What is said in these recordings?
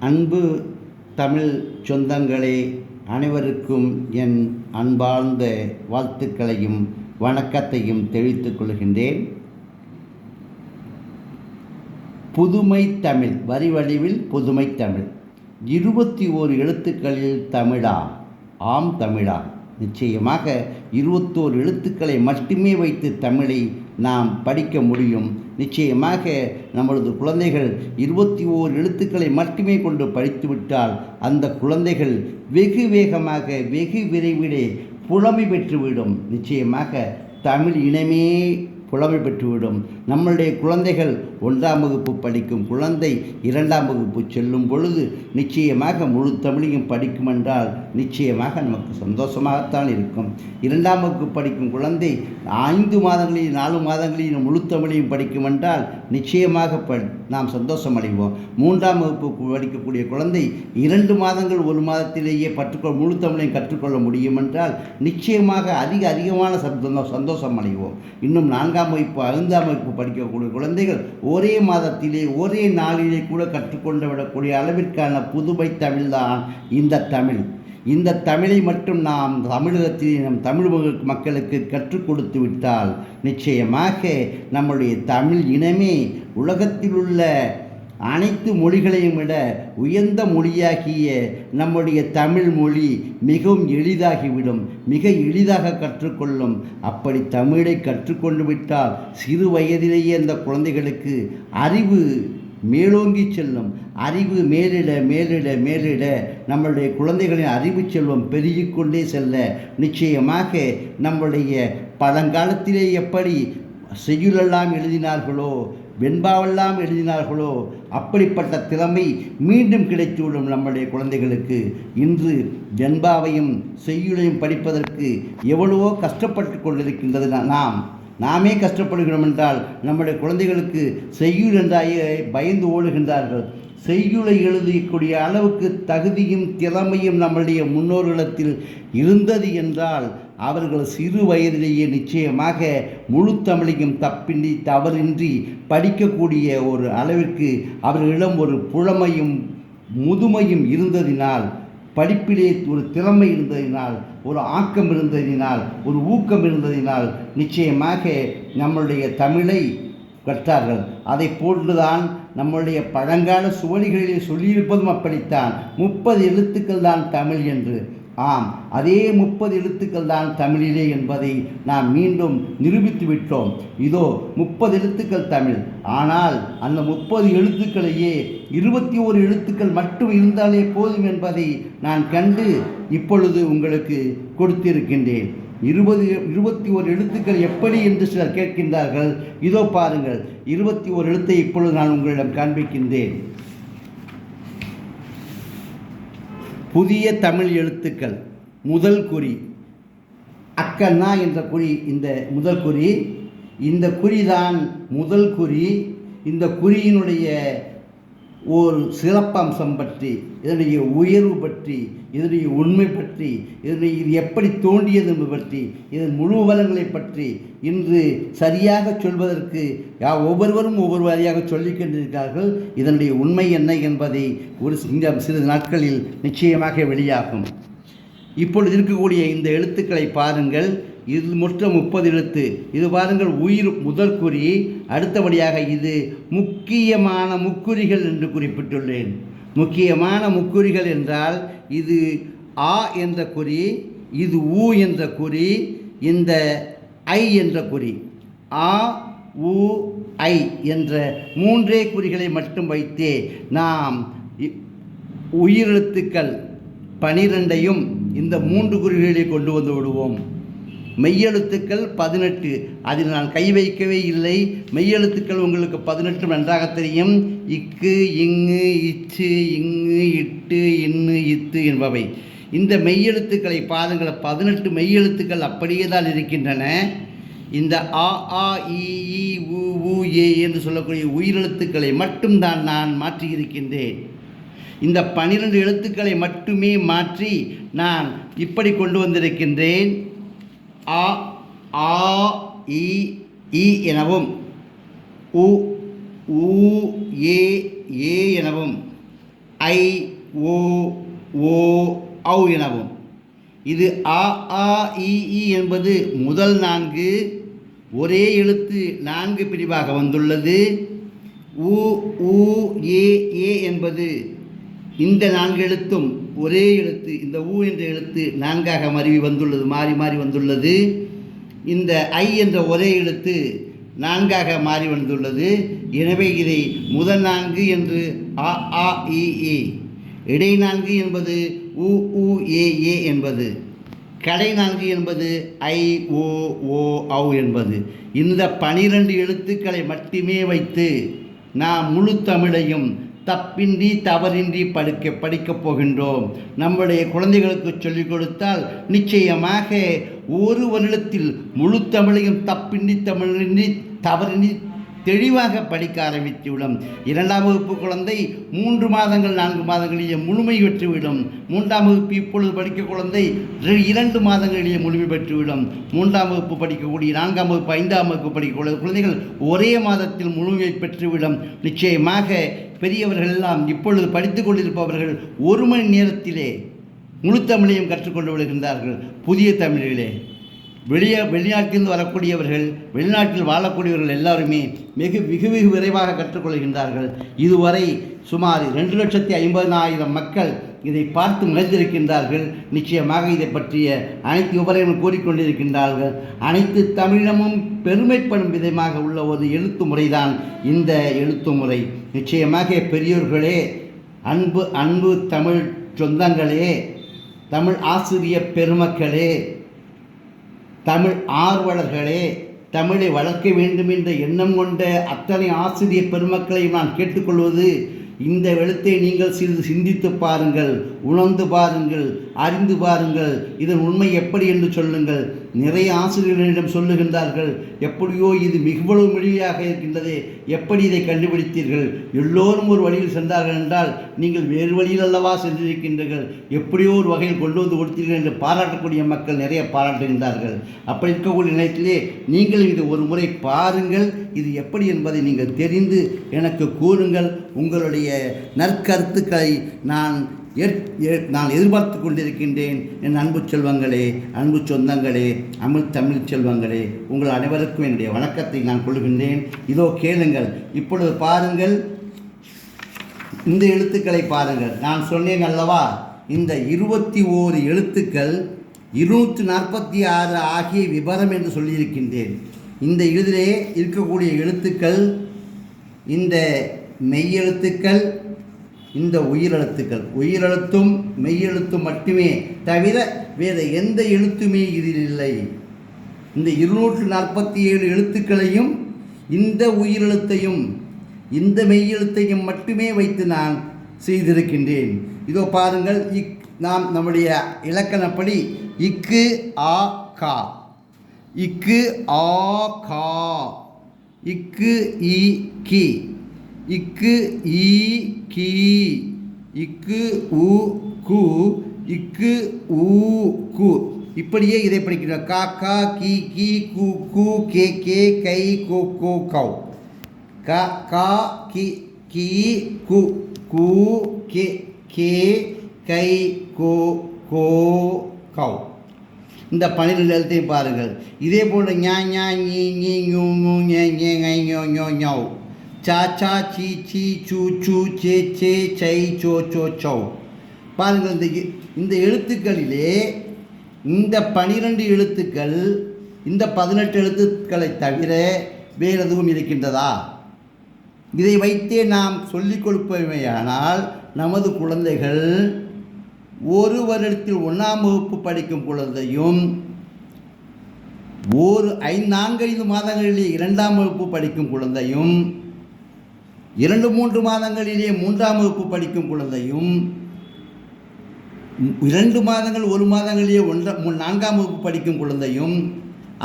அன்பு தமிழ் சொந்தங்களே, அனைவருக்கும் என் அன்பார்ந்த வாழ்த்துக்களையும் வணக்கத்தையும் தெரிவித்துக் கொள்கின்றேன். புதுமை தமிழ், வரி வடிவில் புதுமை தமிழ். 21 எழுத்துக்களில் தமிழா? ஆம் தமிழா. நிச்சயமாக 21 எழுத்துக்களை மட்டுமே வைத்து தமிழை நாம் படிக்க முடியும். நிச்சயமாக நம்மளது குழந்தைகள் 21 எழுத்துக்களை மட்டுமே கொண்டு படித்துவிட்டால் அந்த குழந்தைகள் வெகு வேகமாக வெகு விரைவிலே புலமை பெற்றுவிடும். நிச்சயமாக தமிழ் இனமே புலமை பெற்றுவிடும். நம்மளுடைய குழந்தைகள் 1ஆம் வகுப்பு படிக்கும் குழந்தை 2ஆம் வகுப்பு செல்லும் பொழுது நிச்சயமாக முழு தமிழையும் படிக்கும் என்றால் நிச்சயமாக நமக்கு சந்தோஷமாகத்தான் இருக்கும். 2ஆம் வகுப்பு படிக்கும் குழந்தை 5 மாதங்களில் 4 மாதங்களில் முழு தமிழையும் படிக்கும் என்றால் நிச்சயமாக நாம் சந்தோஷம் அடைவோம். 3ஆம் வகுப்பு படிக்கக்கூடிய குழந்தை 2 மாதங்கள் 1 மாதத்திலேயே முழு தமிழையும் கற்றுக்கொள்ள முடியும் என்றால் நிச்சயமாக அதிகமான சந்தோஷம் அடைவோம். இன்னும் 4ஆம் வகுப்பு 5ஆம் வகுப்பு படிக்கக்கூடிய குழந்தைகள் ஒரே மாதத்திலே ஒரே நாளிலே கூட கற்றுக்கொண்டு விடக்கூடிய அளவிற்கான புதுமை தமிழ்தான் இந்த தமிழ். இந்த தமிழை மட்டும் நாம் தமிழகத்தில் நம் தமிழ் மக்களுக்கு கற்றுக் கொடுத்து விட்டால் நிச்சயமாக நம்முடைய தமிழ் இனமே உலகத்தில் உள்ள அனைத்து மொழிகளையும் விட உயர்ந்த மொழியாகிய நம்முடைய தமிழ் மொழி மிகவும் எளிதாகிவிடும், மிக எளிதாக கற்றுக்கொள்ளும். அப்படி தமிழை கற்றுக்கொண்டு விட்டால் சிறு வயதிலேயே அந்த குழந்தைகளுக்கு அறிவு மேலோங்கி செல்லும். அறிவு மேலிட மேலிட மேலிட நம்மளுடைய குழந்தைகளின் அறிவு செல்வம் பெருகிக்கொண்டே செல்ல நிச்சயமாக நம்முடைய பழங்காலத்திலே எப்படி செய்யுளெல்லாம் எழுதினார்களோ வெண்பாவெல்லாம் எழுதினார்களோ அப்படிப்பட்ட திறமை மீண்டும் கிடைத்துவிடும் நம்முடைய குழந்தைகளுக்கு. இன்று வெண்பாவையும் செய்யுளையும் படிப்பதற்கு எவ்வளவோ கஷ்டப்பட்டு கொண்டிருக்கின்றது. நாமே கஷ்டப்படுகிறோம் என்றால் நம்முடைய குழந்தைகளுக்கு செய்யுள் என்றாயே பயந்து ஓடுகின்றார்கள். செய்யுளை எழுதக்கூடிய அளவுக்கு தகுதியும் திறமையும் நம்முடைய முன்னோர்களிடத்தில் இருந்தது என்றால் அவர்கள் சிறு வயதிலேயே நிச்சயமாக முழு தமிழையும் தவறின்றி படிக்கக்கூடிய ஒரு அளவிற்கு அவர்களிடம் ஒரு புலமையும் முதுமையும் இருந்ததினால், படிப்பிலே ஒரு திறமை இருந்ததினால், ஒரு ஆக்கம் இருந்ததினால், ஒரு ஊக்கம் இருந்ததினால் நிச்சயமாக நம்முடைய தமிழை கற்றார்கள். அதை போன்றுதான் நம்முடைய பழங்கால சுவடிகளிலே சொல்லியிருப்பதும் அப்படித்தான். 30 எழுத்துக்கள் தான் தமிழ் என்று. ஆம், அதே 30 எழுத்துக்கள் தான் தமிழிலே என்பதை நாம் மீண்டும் நிரூபித்து விட்டோம். இதோ 30 எழுத்துக்கள் தமிழ். ஆனால் அந்த 30 எழுத்துக்களையே 21 எழுத்துக்கள் மட்டும் இருந்தாலே போதும் என்பதை நான் கண்டு இப்பொழுது உங்களுக்கு கொடுத்திருக்கின்றேன். 21 எழுத்துக்கள் எப்படி என்று சிலர் கேட்கின்றார்கள். இதோ பாருங்கள், 21 எழுத்தை இப்பொழுது நான் உங்களிடம் காண்பிக்கின்றேன். புதிய தமிழ் எழுத்துக்கள். முதல் குறி அக்கண்ணா என்ற குறி. இந்த முதல் குறி, இந்த குறிதான் முதல் குறி. இந்த குறியினுடைய ஒரு சிறப்பம்சம் பற்றி, இதனுடைய உயர்வு பற்றி, இதனுடைய உண்மை பற்றி, இது எப்படி தோன்றியது என்பது பற்றி, இதன் முழு விவரங்களை பற்றி இன்று சரியாக சொல்வதற்கு ஒவ்வொருவரும் ஒவ்வொரு வாரியாக சொல்லிக் கொண்டிருக்கிறார்கள். இதனுடைய உண்மை என்ன என்பதை ஒரு சிறிது நாட்களில் நிச்சயமாக வெளியாகும். இப்பொழுது இருக்கக்கூடிய இந்த எழுத்துக்களை பாருங்கள். இது மொத்தம் 30 எழுத்து. இது பாருங்கள், உயிர் முதல் குறி. அடுத்தபடியாக இது முக்கியமான முக்குறிகள் என்று குறிப்பிட்டுள்ளேன். முக்கியமான முக்குறிகள் என்றால் இது ஆ என்ற குறி, இது ஊ என்ற குறி, இந்த ஐ என்ற குறி. ஆ உ ஐ என்ற 3 குறிகளை மட்டும் வைத்தே நாம் உயிரெழுத்துக்கள் 12ஐயும் இந்த 3 குறிகளிலே கொண்டு வந்து விடுவோம். மெய்யெழுத்துக்கள் 18. அதில் நான் கை வைக்கவே இல்லை. மெய்யெழுத்துக்கள் உங்களுக்கு 18 நன்றாக தெரியும். இக்கு, இங்கு, இச்சு, இங்கு, இட்டு, இன்னு, இத்து என்பவை. இந்த மெய்யெழுத்துக்களை பாருங்கள், 18 மெய்யெழுத்துக்கள் அப்படியே தான் இருக்கின்றன. இந்த ஆ ஆ இ ஈ உ ஊ ஏ என்று சொல்லக்கூடிய உயிரெழுத்துக்களை மட்டும்தான் நான் மாற்றியிருக்கின்றேன். இந்த 12 எழுத்துக்களை மட்டுமே மாற்றி நான் இப்படி கொண்டு வந்திருக்கின்றேன். ஆ ஆ இ ஈ எனவும், உ ஊ ஏ ஏ எனவும், ஐ, ஓ, ஓ, ஔ எனவும். இது அ, ஆ, இ என்பது முதல் 4 ஒரே எழுத்து 4 பிரிவாக வந்துள்ளது. உ, ஊ, ஏ என்பது இந்த 4 எழுத்தும் ஒரே எழுத்து. இந்த ஊ என்ற எழுத்து 4ஆக மாறி மாறி வந்துள்ளது. இந்த ஐ என்ற ஒரே எழுத்து 4ஆக மாறி வந்துள்ளது. எனவே இதை முதல் 4 என்று அ, ஆ, இ, இடை 4 என்பது உ, ஊ, ஏ என்பது, கடை 4 என்பது ஐ, ஓ, ஔ என்பது. இந்த 12 எழுத்துக்களை மட்டுமே வைத்து நாம் முழு தமிழையும் தப்பின்றி தவறின்றி படிக்கப் போகின்றோம். நம்முடைய குழந்தைகளுக்கு சொல்லிக் கொடுத்தால் நிச்சயமாக ஒரு வருடத்தில் முழு தமிழையும் தப்பின்றி தவறின்றி தெளிவாக படிக்க ஆரம்பித்துவிடும். 2ஆம் வகுப்பு குழந்தை 3 மாதங்கள் 4 மாதங்களிலேயே முழுமை பெற்றுவிடும். 3ஆம் வகுப்பு இப்பொழுது படிக்க குழந்தை 2 மாதங்களிலேயே முழுமை பெற்றுவிடும். 3ஆம் வகுப்பு படிக்கக்கூடிய 4ஆம் வகுப்பு 5ஆம் வகுப்பு படிக்கக்கூடிய குழந்தைகள் ஒரே மாதத்தில் முழுமை பெற்றுவிடும். நிச்சயமாக பெரியவர்கள் எல்லாம் இப்பொழுது படித்து கொண்டிருப்பவர்கள் 1 மணி நேரத்திலே முழு தமிழையும் கற்றுக்கொண்டு விடுகின்றார்கள். புதிய தமிழிலே வெளிநாட்டிலிருந்து வரக்கூடியவர்கள், வெளிநாட்டில் வாழக்கூடியவர்கள் எல்லாருமே வெகு விரைவாக கற்றுக்கொள்கின்றார்கள். இதுவரை சுமார் 2,50,000 மக்கள் இதை பார்த்து மகிழ்ந்திருக்கின்றார்கள். நிச்சயமாக இதை பற்றிய அனைத்து விவரங்களும் கூறிக்கொண்டிருக்கின்றார்கள். அனைத்து தமிழமும் பெருமைப்படும் விதமாக உள்ள ஒரு எழுத்து முறைதான் இந்த எழுத்து முறை. நிச்சயமாக பெரியோர்களே, அன்பு தமிழ் சொந்தங்களே, தமிழ் ஆசிரிய பெருமக்களே, தமிழ் ஆர்வலர்களே, தமிழை வளர்க்க வேண்டும் என்ற எண்ணம் கொண்ட அத்தனை ஆசிரியர் பெருமக்களையும் நான் கேட்டுக்கொள்வது, இந்த எழுத்தை நீங்கள் சிறிது சிந்தித்து பாருங்கள், உணர்ந்து பாருங்கள், அறிந்து பாருங்கள். இதன் உண்மை எப்படி என்று சொல்லுங்கள். நிறைய ஆசிரியர்களிடம் சொல்லுகின்றார்கள், எப்படியோ இது மிகவும் எளிமையாக இருக்கின்றது, எப்படி இதை கண்டுபிடித்தீர்கள்? எல்லோரும் ஒரு வழியில் சென்றார்கள் என்றால் நீங்கள் வேறு வழியில் அல்லவா சென்றிருக்கின்றீர்கள், எப்படியோ ஒரு வகையில் கொண்டு வந்து கொடுத்தீர்கள் என்று பாராட்டக்கூடிய மக்கள் நிறைய பாராட்டுகின்றார்கள். அப்படி இருக்கக்கூடிய நேரத்திலே நீங்கள் இது ஒரு முறை பாருங்கள். இது எப்படி என்பதை நீங்கள் தெரிந்து எனக்கு கூறுங்கள். உங்களுடைய நற்கருத்துக்களை நான் எதிர்பார்த்து கொண்டிருக்கின்றேன். என் அன்பு செல்வங்களே, அன்பு சொந்தங்களே, தமிழ் செல்வங்களே, உங்கள் அனைவருக்கும் என்னுடைய வணக்கத்தை நான் கொள்கின்றேன். இதோ கேளுங்கள். இப்பொழுது பாருங்கள், இந்த எழுத்துக்களை பாருங்கள். நான் சொன்னேன் அல்லவா, இந்த 21 எழுத்துக்கள் 246 ஆகிய விபரம் என்று சொல்லியிருக்கின்றேன். இந்த இதிலே இருக்கக்கூடிய எழுத்துக்கள், இந்த மெய்யெழுத்துக்கள், இந்த உயிரெழுத்தும் மெய்யெழுத்தும் மட்டுமே தவிர வேறு எந்த எழுத்துமே இதில் இல்லை. இந்த 247 எழுத்துக்களையும் இந்த உயிரெழுத்தையும் இந்த மெய்யெழுத்தையும் மட்டுமே வைத்து நான் செய்திருக்கின்றேன். இதோ பாருங்கள். நாம் நம்முடைய இலக்கணப்படி இக்கு ஆ கா, இக்கு ஆ கா, இக்கு ஈ கி, இக்கு ஈ கி, இக்கு உ கு, இக்கு ஊ கு. இப்படியே இதை படிக்கிறோம். கா கா கி கி கு கு கே கே கை கோ கோ கௌ. கா கா கி கி கு கு கே கே கை கோ கோ கௌ. இந்த 12 எழுத்தையும் பாருங்கள். இதே போல் ஞா ஞா நீ நீ ஞூ ஞூ ஞே ஞே ஐ ஞோ ஞோ ஞௌ, சா சா சீ சீ சூ சூ சே சே சை சோ சோ சௌ. பாருங்கள், இந்த எழுத்துக்களிலே இந்த 12 எழுத்துக்கள் இந்த 18 எழுத்துக்களை தவிர வேறு எதுவும் இருக்கின்றதா? இதை வைத்தே நாம் சொல்லிக் கொடுப்பவையானால் நமது குழந்தைகள் ஒரு வருடத்தில் 1ஆம் வகுப்பு படிக்கும் குழந்தையும் 4-5 மாதங்களிலே 2ஆம் வகுப்பு படிக்கும் குழந்தையும் 2-3 மாதங்களிலே 3ஆம் வகுப்பு படிக்கும் குழந்தையும் 2 மாதங்கள் 1 மாதங்களிலே 4ஆம் வகுப்பு படிக்கும் குழந்தையும்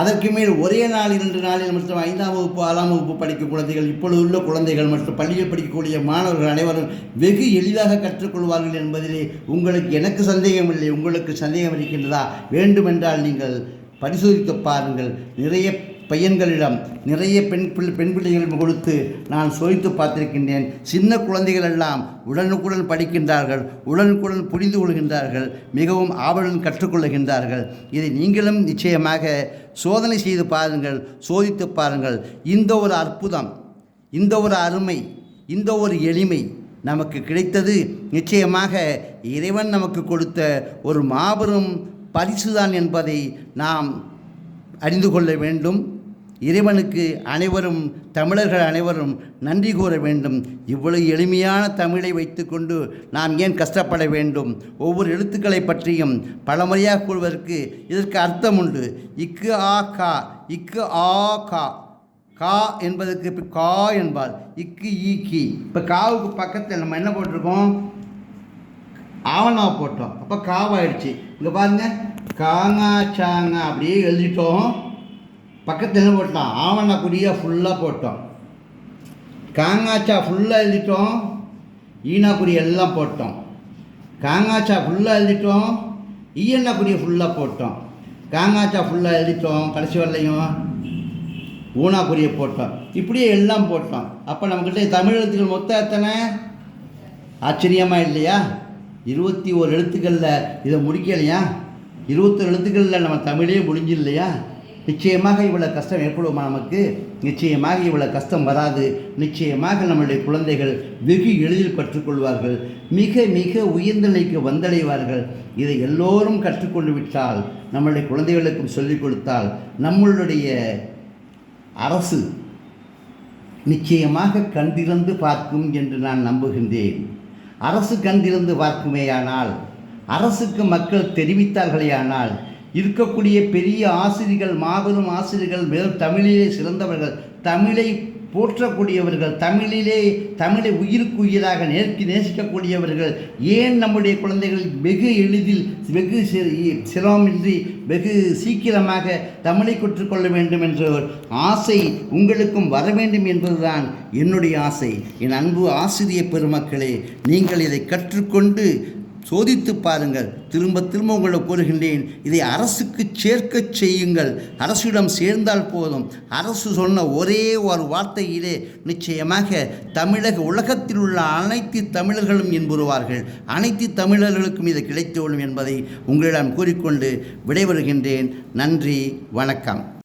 அதற்கு மேல் ஒரே நாள் 2 நாளில் மற்றும் 5ஆம் வகுப்பு 6ஆம் வகுப்பு படிக்கும் குழந்தைகள், இப்பொழுது உள்ள குழந்தைகள் மற்றும் பள்ளியில் படிக்கக்கூடிய மாணவர்கள் அனைவரும் வெகு எளிதாக கற்றுக்கொள்வார்கள் என்பதிலே எனக்கு சந்தேகம் இல்லை. உங்களுக்கு சந்தேகம் இருக்கின்றதா? வேண்டுமென்றால் நீங்கள் பரிசோதித்து பாருங்கள். நிறைய பையன்களிடம் நிறைய பெண் பிள்ளைகள் கொடுத்து நான் சோதித்து பார்த்திருக்கின்றேன். சின்ன குழந்தைகள் எல்லாம் உடனுக்குடன் படிக்கின்றார்கள், உடனுக்குடன் புரிந்து கொள்கின்றார்கள், மிகவும் ஆவலுடன் கற்றுக்கொள்கின்றார்கள். இதை நீங்களும் நிச்சயமாக சோதனை செய்து பாருங்கள், சோதித்து பாருங்கள். இந்த ஒரு அற்புதம், இந்த ஒரு அருமை, இந்த ஒரு எளிமை நமக்கு கிடைத்தது நிச்சயமாக இறைவன் நமக்கு கொடுத்த ஒரு மாபெரும் பரிசுதான் என்பதை நாம் அறிந்து கொள்ள வேண்டும். இறைவனுக்கு அனைவரும், தமிழர்கள் அனைவரும் நன்றி கூற வேண்டும். இவ்வளவு எளிமையான தமிழை வைத்துக்கொண்டு நாம் ஏன் கஷ்டப்பட வேண்டும்? ஒவ்வொரு எழுத்துக்களை பற்றியும் பலமுறையாக கூறுவதற்கு இதற்கு அர்த்தம் உண்டு. இக்கு ஆ கா, இக்கு ஆ கா, கா என்பதற்கு இப்போ கா என்பார், இக்கு ஈ கி. இப்போ காவுக்கு பக்கத்தில் நம்ம என்ன போட்டிருக்கோம்? ஆவணாவை போட்டோம், அப்போ காவாயிடுச்சு. இங்கே பாருங்கள், காங்கா சாங்கா அப்படியே எழுதிட்டோம். பக்கத்தில் என்ன போட்டோம்? ஆவணா குறியாக ஃபுல்லாக போட்டோம். காங்காச்சா ஃபுல்லாக எழுதிட்டோம், ஈனா குறி எல்லாம் போட்டோம். காங்காச்சா ஃபுல்லாக எழுதிட்டோம், ஈயண்ணா குறியை ஃபுல்லாக போட்டோம். காங்காச்சா ஃபுல்லாக எழுதிட்டோம், கடைசி வரலையும் ஊனா குறியை போட்டோம். இப்படியே எல்லாம் போட்டோம். அப்போ நம்மக்கிட்ட தமிழ் எழுத்துக்கள் மொத்தம் எத்தனை? ஆச்சரியமாக இல்லையா? 21 எழுத்துக்களில் இதை முடிக்கலையா? 21 எழுத்துக்களில் நம்ம தமிழே முடிஞ்சில்லையா? நிச்சயமாக இவ்வளோ கஷ்டம் ஏற்படுமா நமக்கு? நிச்சயமாக இவ்வளோ கஷ்டம் வராது. நிச்சயமாக நம்மளுடைய குழந்தைகள் வெகு எளிதில் கற்றுக்கொள்வார்கள், மிக மிக உயர்ந்த நிலைக்கு வந்தடைவார்கள். இதை எல்லோரும் கற்றுக்கொண்டு விட்டால், நம்மளுடைய குழந்தைகளுக்கும் சொல்லிக் கொடுத்தால், நம்மளுடைய அரசு நிச்சயமாக கண்டிருந்து பார்க்கும் என்று நான் நம்புகின்றேன். அரசு கண்டிருந்து பார்க்குமேயானால், அரசுக்கு மக்கள் தெரிவித்தார்களேயானால், இருக்கக்கூடிய பெரிய ஆசிரியர்கள், மாபெரும் ஆசிரியர்கள், மேலும் தமிழிலே சிறந்தவர்கள், தமிழை போற்றக்கூடியவர்கள், தமிழை உயிருக்கு உயிராக நேசிக்கக்கூடியவர்கள், ஏன் நம்முடைய குழந்தைகள் வெகு எளிதில், வெகு சிரமமின்றி, வெகு சீக்கிரமாக தமிழை கற்றுக்கொள்ள வேண்டும் என்ற ஒரு ஆசை உங்களுக்கும் வர வேண்டும் என்பதுதான் என்னுடைய ஆசை. என் அன்பு ஆசிரிய பெருமக்களே, நீங்கள் இதை கற்றுக்கொண்டு சோதித்து பாருங்கள். திரும்ப திரும்ப உங்களை கூறுகின்றேன், இதை அரசுக்கு சேர்க்க செய்யுங்கள். அரசிடம் சேர்ந்தால் போதும். அரசு சொன்ன ஒரே ஒரு வார்த்தையிலே நிச்சயமாக உலகத்தில் உள்ள அனைத்து தமிழர்களும் என்புறுவார்கள். அனைத்து தமிழர்களுக்கும் இது கிடைத்துவிடும் என்பதை உங்களிடம் கூறிக்கொண்டு விடைபெறுகின்றேன். நன்றி, வணக்கம்.